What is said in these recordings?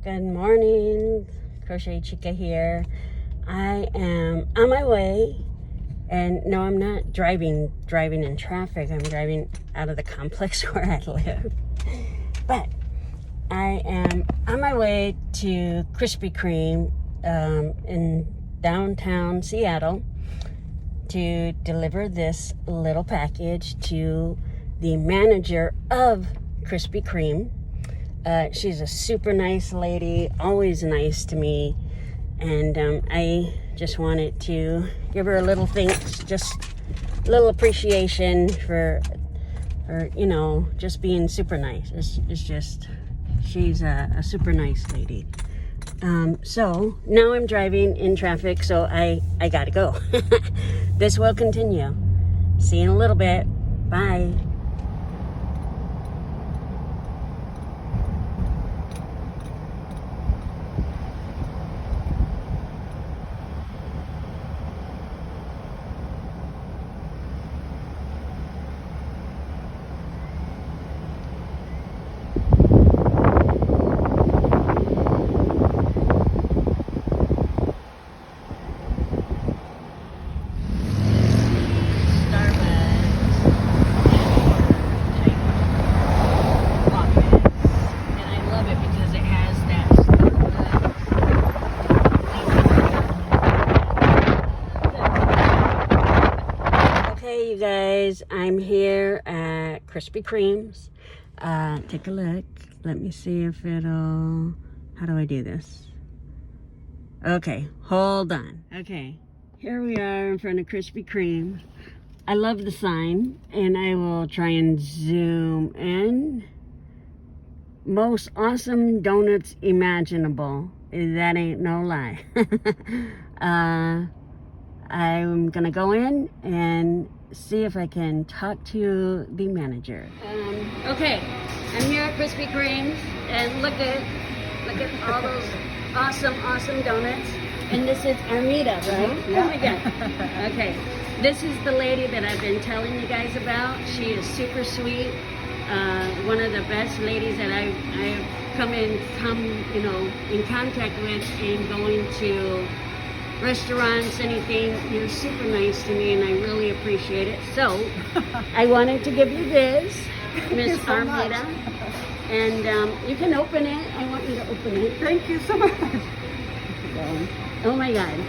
Good morning, Crochet Chica here. I am on my way, and no, I'm not driving in traffic. I'm driving out of the complex where I live. But I am on my way to Krispy Kreme in downtown Seattle to deliver this little package to the manager of Krispy Kreme. She's a super nice lady, always nice to me, and I just wanted to give her a little thanks, just a little appreciation for just being super nice. It's just, she's a super nice lady. So now I'm driving in traffic, so I gotta go. This will continue. See you in a little bit. Bye. Hey you guys, I'm here at Krispy Kreme's. Take a look. Let me see if it'll... How do I do this? Okay, hold on. Okay, here we are in front of Krispy Kreme. I love the sign, and I will try and zoom in. Most awesome donuts imaginable. That ain't no lie. I'm gonna go in and see if I can talk to the manager. Okay, I'm here at Krispy Kreme, and look at all those awesome donuts. And this is Armita, right? Yeah. Oh my God. Okay, this is the lady that I've been telling you guys about. She is super sweet. One of the best ladies that I've come in contact with in going to restaurants, anything. You're super nice to me, and I really appreciate it. So I wanted to give you this, Ms Armita, and you can open it. I want you to open it. Thank you so much. Oh my God.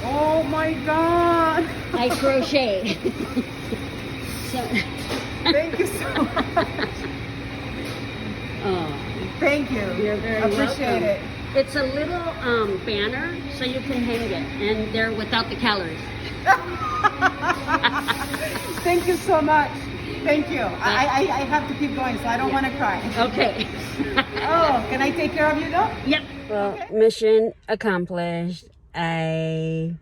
Oh my God. I crochet. So Thank you so much. Oh. Thank you. You're very Appreciate welcome. it. It's a little banner, so you can hang it, and they're without the calories. Thank you so much. Thank you. I have to keep going, so I don't want to cry. Okay. Oh, can I take care of you though? Yep. Well, Okay. Mission accomplished. I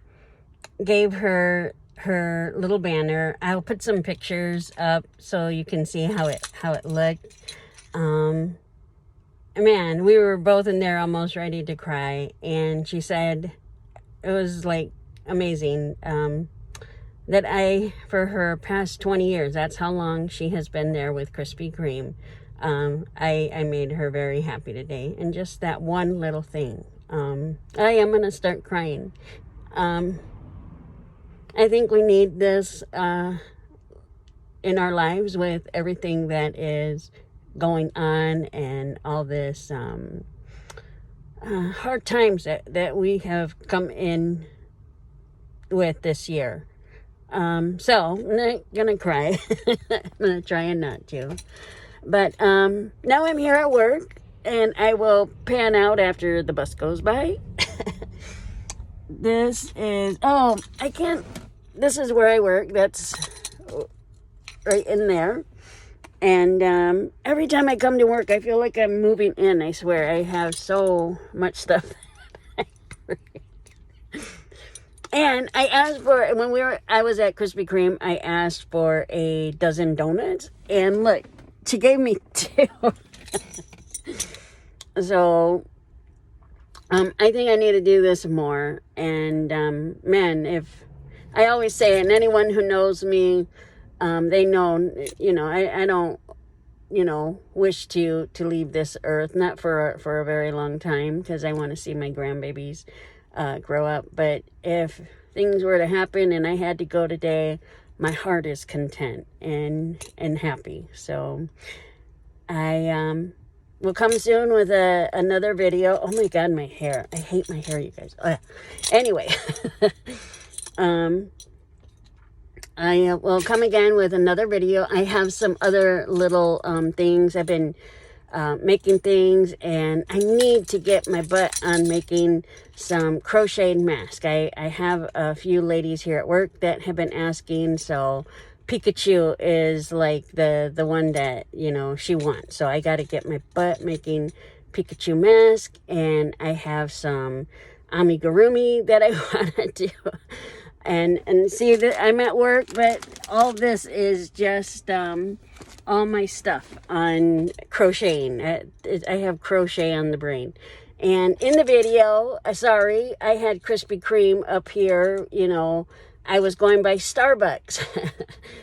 gave her her little banner. I'll put some pictures up so you can see how it looked. Man, we were both in there almost ready to cry, and she said it was like amazing that for her past 20 years, that's how long she has been there with Krispy Kreme. I made her very happy today, and just that one little thing. I am going to start crying. I think we need this in our lives with everything that is going on, and all this hard times that we have come in with this year. So I'm not gonna cry. I'm gonna try and not to. But now I'm here at work, and I will pan out after the bus goes by. This is this is where I work. That's right in there. And every time I come to work, I feel like I'm moving in. I swear, I have so much stuff. And I asked for, I was at Krispy Kreme, I asked for a dozen donuts. And look, she gave me 2. So, I think I need to do this more. And, man, if I always say, and anyone who knows me, They know, you know, I don't, you know, wish to leave this earth, not for a very long time, because I want to see my grandbabies grow up. But if things were to happen and I had to go today, my heart is content and happy. So I will come soon with another video. Oh my God, my hair! I hate my hair, you guys. Anyway, I will come again with another video. I have some other little things. I've been making things, and I need to get my butt on making some crocheted mask. I have a few ladies here at work that have been asking, so Pikachu is like the one that, you know, she wants. So I got to get my butt making Pikachu mask, and I have some amigurumi that I want to do. And see that I'm at work, but all this is just all my stuff on crocheting. I have crochet on the brain. And in the video, sorry, I had Krispy Kreme up here. You know, I was going by Starbucks.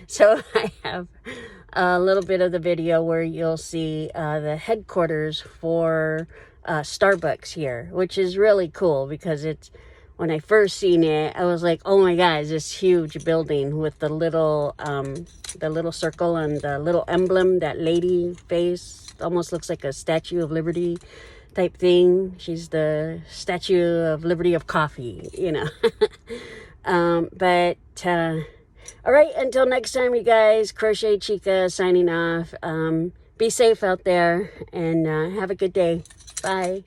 So I have a little bit of the video where you'll see the headquarters for Starbucks here, which is really cool, because it's, when I first seen it, I was like, oh my God, it's this huge building with the little circle and the little emblem, that lady face, almost looks like a Statue of Liberty type thing. She's the Statue of Liberty of coffee, you know. All right, until next time, you guys, Crochet Chica signing off. Be safe out there, and have a good day. Bye.